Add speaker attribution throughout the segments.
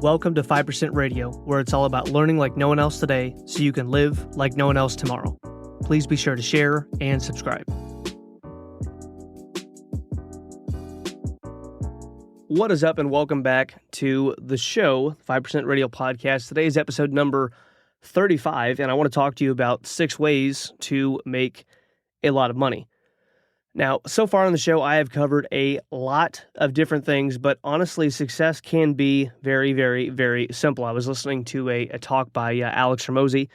Speaker 1: Welcome to 5% Radio, where it's all about learning like no one else today so you can live like no one else tomorrow. Please be sure to share and subscribe. What is up, and welcome back to the show, 5% Radio Podcast. Today is episode number 35, and I want to talk to you about 6 ways to make a lot of money. Now, so far on the show, I have covered a lot of different things, but honestly, success can be very, very, very simple. I was listening to a talk by Alex Hormozi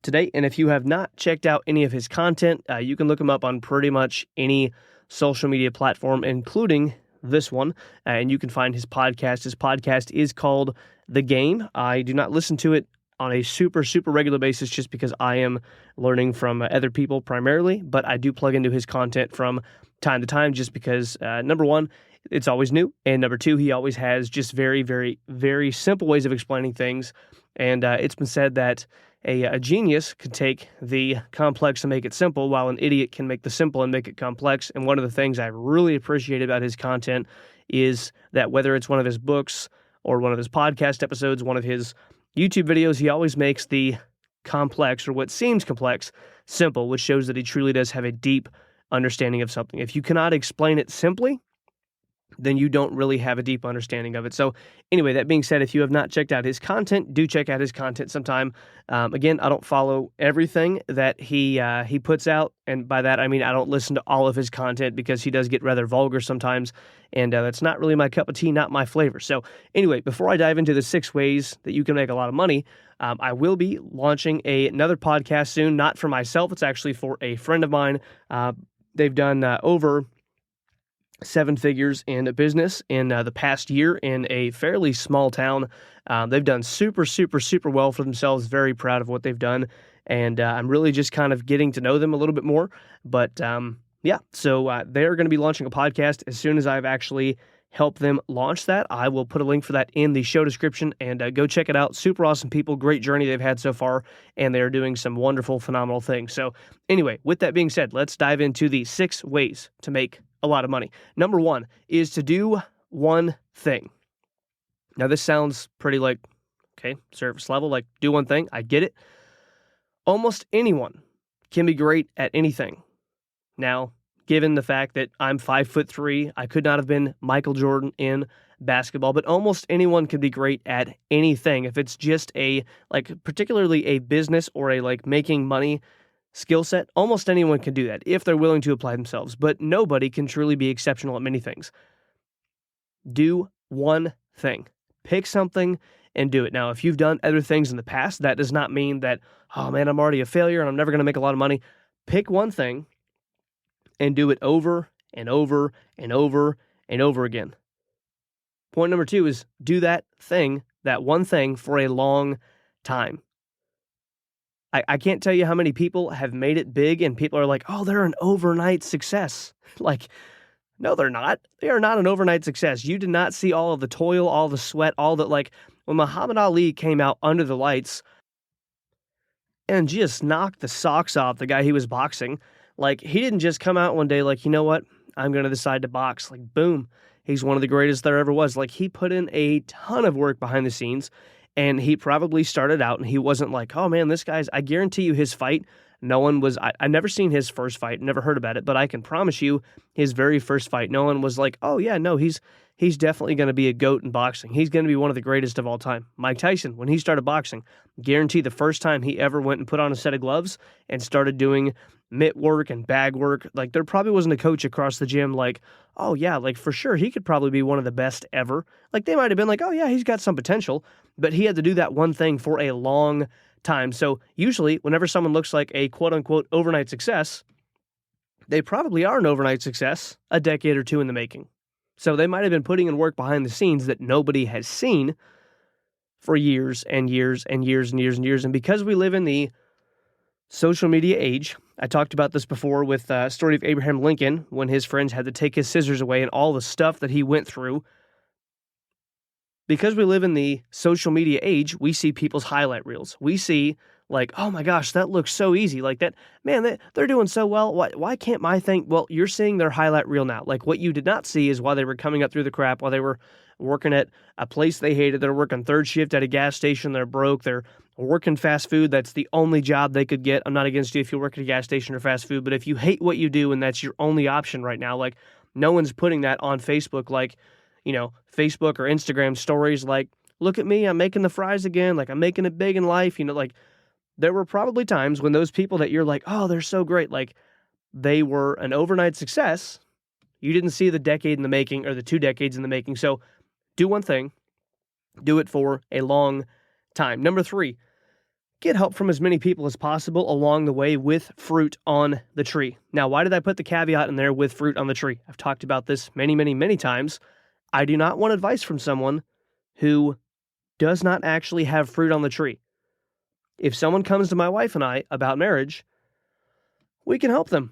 Speaker 1: today, and if you have not checked out any of his content, you can look him up on pretty much any social media platform, including this one, and you can find his podcast. His podcast is called The Game. I do not listen to it on a super regular basis just because I am learning from other people primarily, but I do plug into his content from time to time just because, number one, it's always new, and number two, he always has just very, very, very simple ways of explaining things, and it's been said that a genius could take the complex and make it simple, while an idiot can make the simple and make it complex. And one of the things I really appreciate about his content is that whether it's one of his books or one of his podcast episodes, one of his YouTube videos, he always makes the complex, or what seems complex, simple, which shows that he truly does have a deep understanding of something. If you cannot explain it simply, then you don't really have a deep understanding of it. So anyway, that being said, if you have not checked out his content, do check out his content sometime. Again, I don't follow everything that he puts out, and by that I mean I don't listen to all of his content because he does get rather vulgar sometimes, and that's not really my cup of tea, not my flavor. So anyway, before I dive into the 6 ways that you can make a lot of money, I will be launching another podcast soon, not for myself. It's actually for a friend of mine. They've done over 7 figures in a business in the past year in a fairly small town. They've done super well for themselves. Very proud of what they've done. And I'm really just kind of getting to know them a little bit more. But yeah, so they're going to be launching a podcast as soon as I've actually helped them launch that. I will put a link for that in the show description, and go check it out. Super awesome people, great journey they've had so far, and they're doing some wonderful, phenomenal things. So anyway, with that being said, let's dive into the 6 ways to make a lot of money. Number 1 is to do one thing. Now, this sounds pretty like, okay, surface level, like do one thing. I get it. Almost anyone can be great at anything. Now, given the fact that I'm 5'3", I could not have been Michael Jordan in basketball, but almost anyone can be great at anything. If it's just particularly a business or a making money skill set, almost anyone can do that if they're willing to apply themselves, but nobody can truly be exceptional at many things. Do one thing. Pick something and do it. Now, if you've done other things in the past, that does not mean that, oh man, I'm already a failure and I'm never going to make a lot of money. Pick one thing and do it over and over and over and over again. Point number 2 is do that one thing for a long time. I can't tell you how many people have made it big and people are like, oh, they're an overnight success. No, they're not. They are not an overnight success. You did not see all of the toil, all the sweat, all that. When Muhammad Ali came out under the lights and just knocked the socks off the guy he was boxing, he didn't just come out one day you know what, I'm going to decide to box. Boom, he's one of the greatest there ever was. He put in a ton of work behind the scenes. And he probably started out and he wasn't like, oh man, I guarantee you his fight, no one was, I've never seen his first fight, never heard about it, but I can promise you his very first fight, no one was like, oh yeah, no, he's definitely going to be a GOAT in boxing. He's going to be one of the greatest of all time. Mike Tyson, when he started boxing, guarantee the first time he ever went and put on a set of gloves and started doing mitt work and bag work, there probably wasn't a coach across the gym oh yeah, for sure, he could probably be one of the best ever. They might have been oh yeah, he's got some potential, but he had to do that one thing for a long time. So usually, whenever someone looks like a quote-unquote overnight success, they probably are an overnight success a decade or 2 in the making. So they might have been putting in work behind the scenes that nobody has seen for years and years and years and years and years. And because we live in the social media age, I talked about this before with the story of Abraham Lincoln when his friends had to take his scissors away and all the stuff that he went through. Because we live in the social media age, we see people's highlight reels. We see oh my gosh, that looks so easy. That, man, they're doing so well. Why can't my thing? Well, you're seeing their highlight reel now. What you did not see is while they were coming up through the crap, while they were working at a place they hated. They're working third shift at a gas station. They're broke. They're working fast food. That's the only job they could get. I'm not against you if you work at a gas station or fast food, but if you hate what you do and that's your only option right now, like no one's putting that on Facebook, like, Facebook or Instagram stories like, look at me, I'm making the fries again. Like I'm making it big in life. Like there were probably times when those people that you're like, oh, they're so great. Like they were an overnight success. You didn't see the decade in the making or the 2 decades in the making. So do one thing, do it for a long time. Number 3, get help from as many people as possible along the way with fruit on the tree. Now, why did I put the caveat in there with fruit on the tree? I've talked about this many, many, many times. I do not want advice from someone who does not actually have fruit on the tree. If someone comes to my wife and I about marriage, we can help them.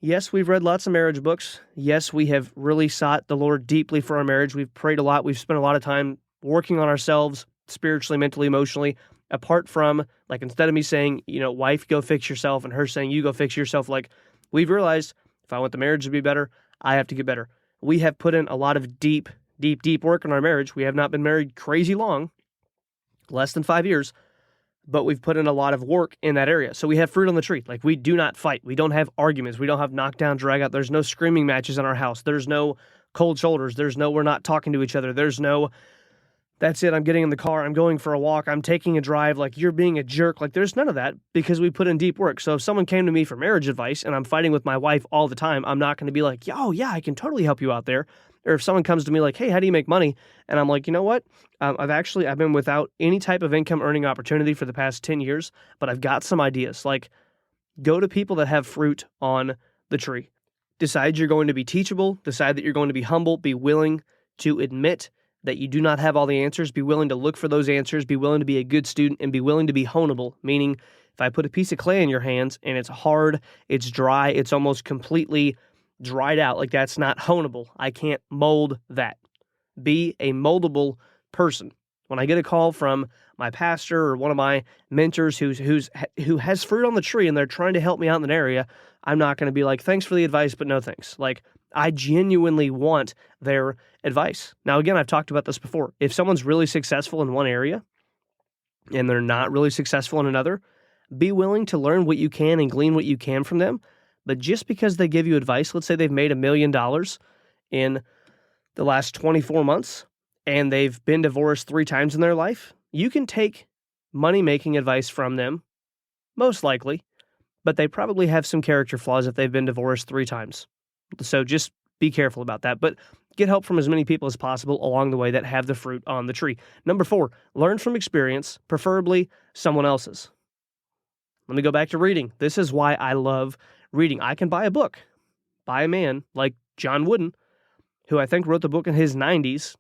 Speaker 1: Yes, we've read lots of marriage books. Yes, we have really sought the Lord deeply for our marriage. We've prayed a lot. We've spent a lot of time working on ourselves spiritually, mentally, emotionally. Apart from, like, instead of me saying, wife, go fix yourself, and her saying, you go fix yourself, like, we've realized if I want the marriage to be better, I have to get better. We have put in a lot of deep, deep, deep work in our marriage. We have not been married crazy long, less than 5 years, but we've put in a lot of work in that area. So we have fruit on the tree. Like, we do not fight. We don't have arguments. We don't have knockdown, drag out. There's no screaming matches in our house. There's no cold shoulders. There's no, we're not talking to each other. There's no, that's it, I'm getting in the car, I'm going for a walk, I'm taking a drive, like you're being a jerk. Like there's none of that because we put in deep work. So if someone came to me for marriage advice and I'm fighting with my wife all the time, I'm not going to be like, oh yeah, I can totally help you out there. Or if someone comes to me like, hey, how do you make money? And I'm like, you know what? I've been without any type of income earning opportunity for the past 10 years, but I've got some ideas. Like go to people that have fruit on the tree. Decide you're going to be teachable. Decide that you're going to be humble. Be willing to admit that you do not have all the answers. Be willing to look for those answers. Be willing to be a good student and be willing to be honeable, meaning if I put a piece of clay in your hands and it's hard, it's dry, it's almost completely dried out, like that's not honeable. I can't mold that. Be a moldable person. When I get a call from my pastor or one of my mentors who has fruit on the tree and they're trying to help me out in an area, I'm not going to be like, thanks for the advice, but no thanks. Like, I genuinely want their advice. Now, again, I've talked about this before. If someone's really successful in one area and they're not really successful in another, be willing to learn what you can and glean what you can from them. But just because they give you advice, let's say they've made $1 million in the last 24 months and they've been divorced 3 times in their life, you can take money-making advice from them, most likely, but they probably have some character flaws if they've been divorced 3 times. So just be careful about that. But get help from as many people as possible along the way that have the fruit on the tree. Number 4, learn from experience, preferably someone else's. Let me go back to reading. This is why I love reading. I can buy a book by a man like John Wooden, who I think wrote the book in his 90s,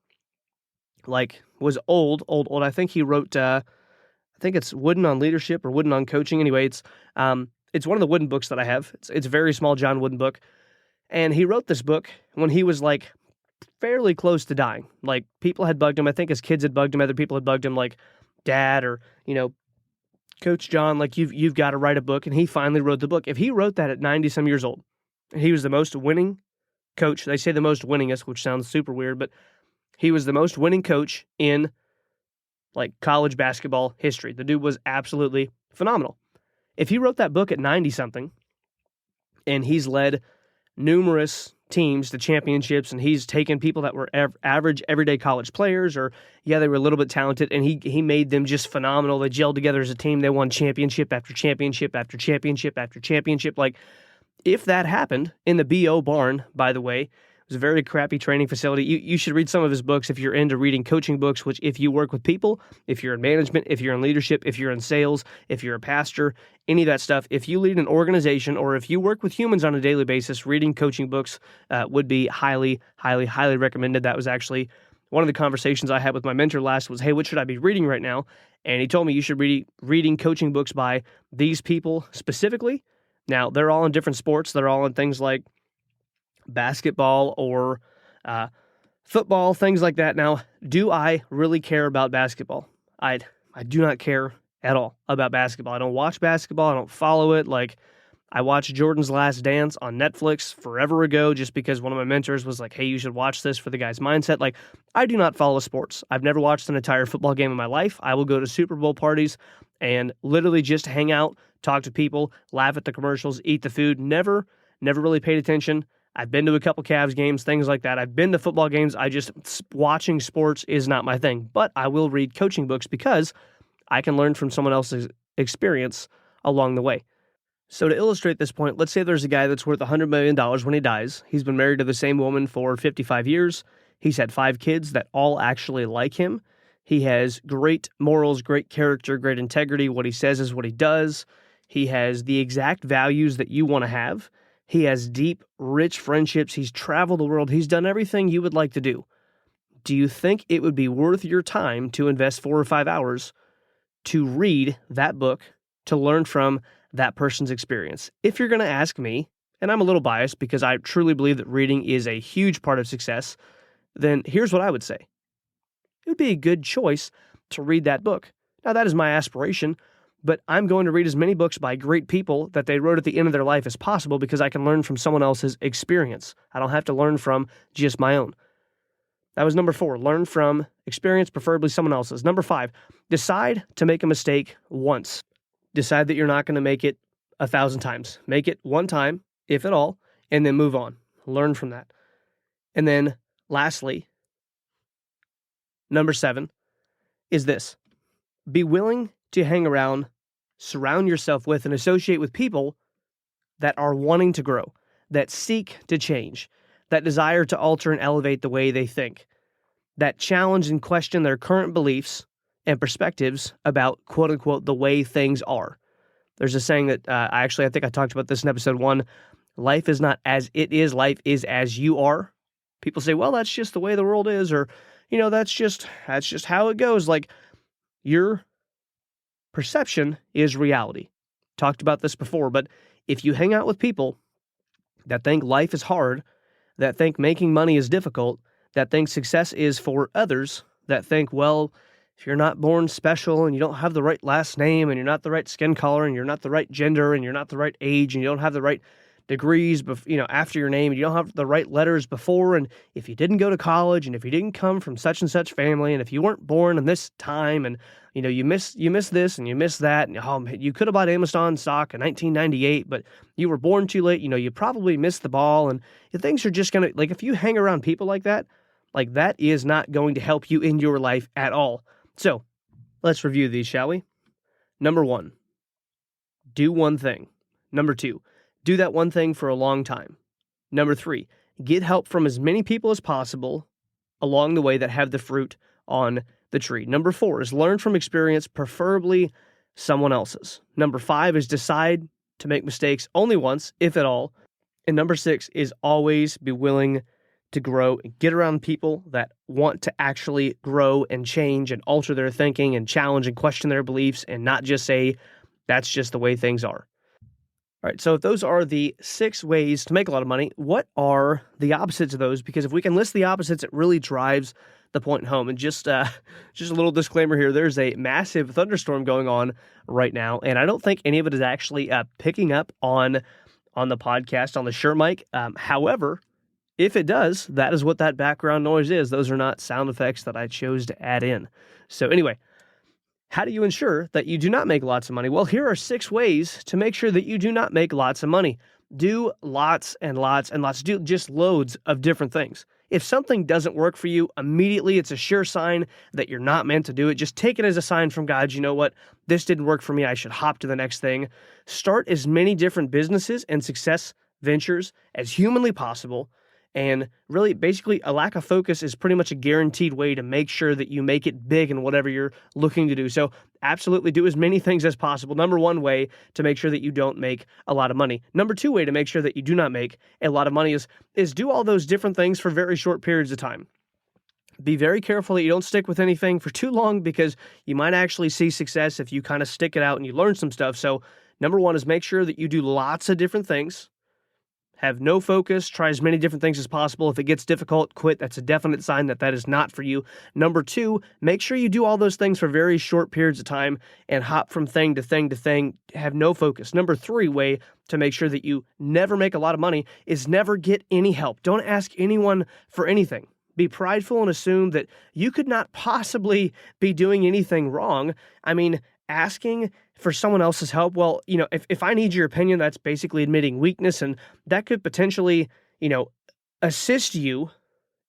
Speaker 1: like was old. I think he wrote, I think it's Wooden on Leadership or Wooden on Coaching. Anyway, it's one of the Wooden books that I have. It's a very small John Wooden book. And he wrote this book when he was like fairly close to dying. Like people had bugged him. I think his kids had bugged him. Other people had bugged him, like Dad or, Coach John, like you've got to write a book. And he finally wrote the book. If he wrote that at 90 some years old, he was the most winning coach. They say the most winningest, which sounds super weird, but he was the most winning coach in like college basketball history. The dude was absolutely phenomenal. If he wrote that book at 90 something and he's led numerous teams to championships and he's taken people that were average everyday college players or they were a little bit talented and he made them just phenomenal. They gelled together as a team. They won championship after championship after championship after championship. Like if that happened in the BO barn, by the way, it was a very crappy training facility. You should read some of his books if you're into reading coaching books, which if you work with people, if you're in management, if you're in leadership, if you're in sales, if you're a pastor, any of that stuff, if you lead an organization or if you work with humans on a daily basis, reading coaching books would be highly, highly, highly recommended. That was actually one of the conversations I had with my mentor last was, hey, what should I be reading right now? And he told me you should be reading coaching books by these people specifically. Now, they're all in different sports. They're all in things like basketball or football, things like that. Now, do I really care about basketball? I do not care at all about basketball. I don't watch basketball. I don't follow it. Like, I watched Jordan's Last Dance on Netflix forever ago just because one of my mentors was like, hey, you should watch this for the guy's mindset. Like, I do not follow sports. I've never watched an entire football game in my life. I will go to Super Bowl parties and literally just hang out, talk to people, laugh at the commercials, eat the food. Never really paid attention. I've been to a couple Cavs games, things like that. I've been to football games. Watching sports is not my thing, but I will read coaching books because I can learn from someone else's experience along the way. So to illustrate this point, let's say there's a guy that's worth $100 million when he dies. He's been married to the same woman for 55 years. He's had 5 kids that all actually like him. He has great morals, great character, great integrity. What he says is what he does. He has the exact values that you want to have. He has deep, rich friendships. He's traveled the world. He's done everything you would like to do. Do you think it would be worth your time to invest 4 or 5 hours to read that book, to learn from that person's experience? If you're going to ask me, and I'm a little biased because I truly believe that reading is a huge part of success, then here's what I would say. It would be a good choice to read that book. Now, that is my aspiration, but I'm going to read as many books by great people that they wrote at the end of their life as possible because I can learn from someone else's experience. I don't have to learn from just my own. That was number 4. Learn from experience, preferably someone else's. Number 5, decide to make a mistake once. Decide that you're not going to make it 1,000 times. Make it one time, if at all, and then move on. Learn from that. And then lastly, number 7 is this. Be willing to hang around, surround yourself with, and associate with people that are wanting to grow, that seek to change, that desire to alter and elevate the way they think, that challenge and question their current beliefs and perspectives about, quote unquote, the way things are. There's a saying that I think I talked about this in episode 1. Life is not as it is, life is as you are. People say, well, that's just the way the world is, or, that's just how it goes. Like, your perception is reality. Talked about this before, but if you hang out with people that think life is hard, that think making money is difficult, that think success is for others, that think, well, if you're not born special and you don't have the right last name and you're not the right skin color and you're not the right gender and you're not the right age and you don't have the right degrees, after your name, and you don't have the right letters before, and if you didn't go to college and if you didn't come from such and such family and if you weren't born in this time and you miss this and you miss that, and you could have bought Amazon stock in 1998, but you were born too late, you probably missed the ball, and things are just gonna, like, if you hang around people like that is not going to help you in your life at all. So let's review these, shall we? Number 1, do one thing. Number 2, do that one thing for a long time. Number 3, get help from as many people as possible along the way that have the fruit on the tree. Number 4 is learn from experience, preferably someone else's. Number 5 is decide to make mistakes only once, if at all. And number 6 is always be willing to grow and get around people that want to actually grow and change and alter their thinking and challenge and question their beliefs and not just say, that's just the way things are. All right, so if those are the 6 ways to make a lot of money, what are the opposites of those? Because if we can list the opposites, it really drives the point home. And just a little disclaimer here, there's a massive thunderstorm going on right now, and I don't think any of it is actually picking up on the podcast, on the Shure mic. However, if it does, that is what that background noise is. Those are not sound effects that I chose to add in. So anyway, how do you ensure that you do not make lots of money? Well, here are 6 ways to make sure that you do not make lots of money. Do lots and lots and lots. Do just loads of different things. If something doesn't work for you, immediately it's a sure sign that you're not meant to do it. Just take it as a sign from God. You know what? This didn't work for me. I should hop to the next thing. Start as many different businesses and success ventures as humanly possible. And really, basically, a lack of focus is pretty much a guaranteed way to make sure that you make it big in whatever you're looking to do. So absolutely do as many things as possible. Number 1 way to make sure that you don't make a lot of money. Number 2 way to make sure that you do not make a lot of money is do all those different things for very short periods of time. Be very careful that you don't stick with anything for too long because you might actually see success if you kind of stick it out and you learn some stuff. So number 1 is make sure that you do lots of different things. have no focus, try as many different things as possible. If it gets difficult, quit. That's a definite sign that that is not for you. Number 2, make sure you do all those things for very short periods of time and hop from thing to thing to thing, have no focus. Number 3 way to make sure that you never make a lot of money is never get any help. Don't ask anyone for anything. Be prideful and assume that you could not possibly be doing anything wrong. I mean, asking for someone else's help, well, if I need your opinion, that's basically admitting weakness, and that could potentially, assist you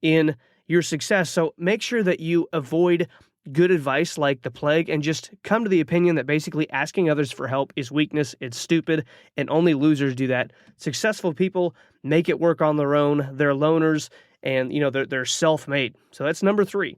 Speaker 1: in your success. So make sure that you avoid good advice like the plague and just come to the opinion that basically asking others for help is weakness, it's stupid, and only losers do that. Successful people make it work on their own. They're loners, and they're self-made. So that's number 3.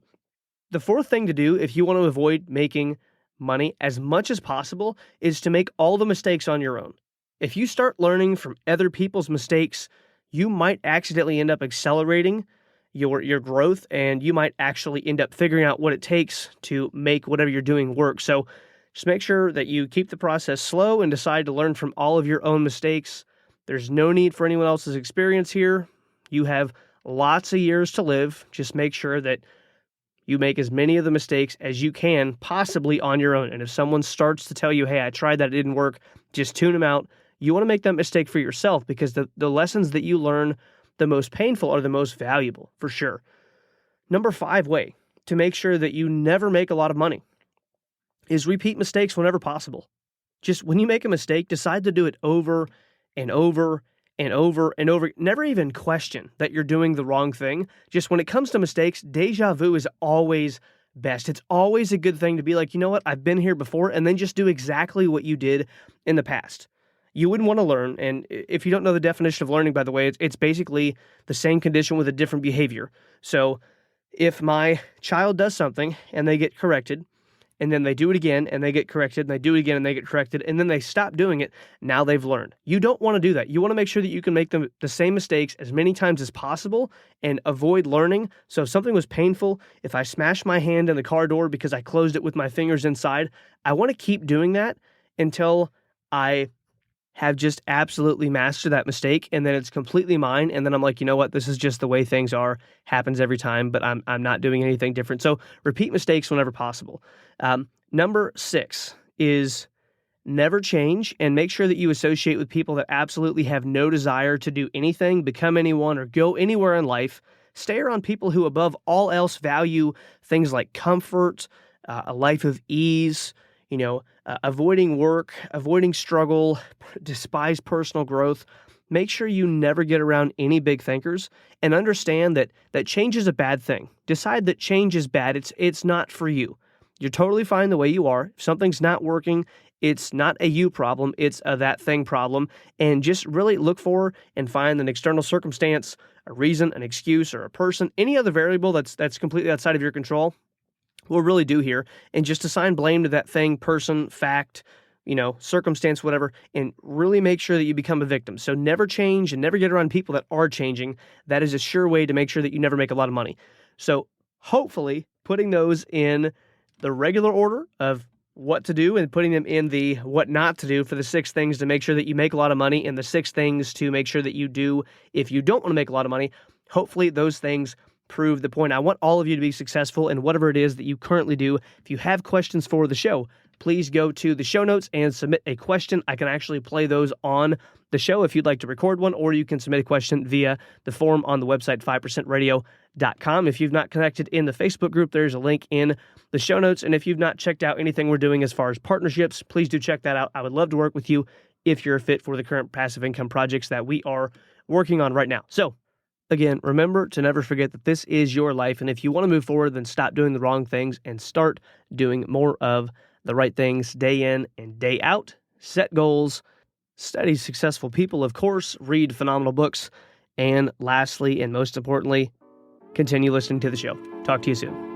Speaker 1: The 4th thing to do if you want to avoid making money as much as possible is to make all the mistakes on your own. If you start learning from other people's mistakes, you might accidentally end up accelerating your growth, and you might actually end up figuring out what it takes to make whatever you're doing work. So just make sure that you keep the process slow and decide to learn from all of your own mistakes. There's no need for anyone else's experience here. You have lots of years to live. Just make sure that you make as many of the mistakes as you can possibly on your own. And if someone starts to tell you, hey, I tried that, it didn't work, just tune them out. You want to make that mistake for yourself, because the lessons that you learn the most painful are the most valuable, for sure. Number 5 way to make sure that you never make a lot of money is repeat mistakes whenever possible. Just when you make a mistake, decide to do it over and over and over and over. Never even question that you're doing the wrong thing. Just when it comes to mistakes, deja vu is always best. It's always a good thing to be like, you know what, I've been here before, and then just do exactly what you did in the past. You wouldn't want to learn, and if you don't know the definition of learning, by the way, it's basically the same condition with a different behavior. So if my child does something and they get corrected, and then they do it again, and they get corrected, and they do it again, and they get corrected, and then they stop doing it, now they've learned. You don't want to do that. You want to make sure that you can make the same mistakes as many times as possible and avoid learning. So if something was painful, if I smashed my hand in the car door because I closed it with my fingers inside, I want to keep doing that until I have just absolutely mastered that mistake, and then it's completely mine, and then I'm like, you know what, this is just the way things are, happens every time, but I'm not doing anything different. So repeat mistakes whenever possible. Number 6 is never change, and make sure that you associate with people that absolutely have no desire to do anything, become anyone, or go anywhere in life. Stay around people who above all else value things like comfort, a life of ease, avoiding work, avoiding struggle, despise personal growth. Make sure you never get around any big thinkers, and understand that change is a bad thing. Decide that change is bad. It's not for you. You're totally fine the way you are. If something's not working, it's not a you problem, it's a that thing problem. And just really look for and find an external circumstance, a reason, an excuse, or a person, any other variable that's completely outside of your control will really do here, and just assign blame to that thing, person, fact, circumstance, whatever, and really make sure that you become a victim. So never change and never get around people that are changing. That is a sure way to make sure that you never make a lot of money. So hopefully putting those in the regular order of what to do and putting them in the what not to do for the 6 things to make sure that you make a lot of money, and the 6 things to make sure that you do if you don't want to make a lot of money, hopefully those things prove the point. I want all of you to be successful in whatever it is that you currently do. If you have questions for the show, please go to the show notes and submit a question. I can actually play those on the show if you'd like to record one, or you can submit a question via the form on the website, 5percentradio.com. If you've not connected in the Facebook group, there's a link in the show notes. And if you've not checked out anything we're doing as far as partnerships, please do check that out. I would love to work with you if you're a fit for the current passive income projects that we are working on right now. So again, remember to never forget that this is your life, and if you want to move forward, then stop doing the wrong things and start doing more of the right things day in and day out. Set goals, study successful people, of course, read phenomenal books, and lastly, and most importantly, continue listening to the show. Talk to you soon.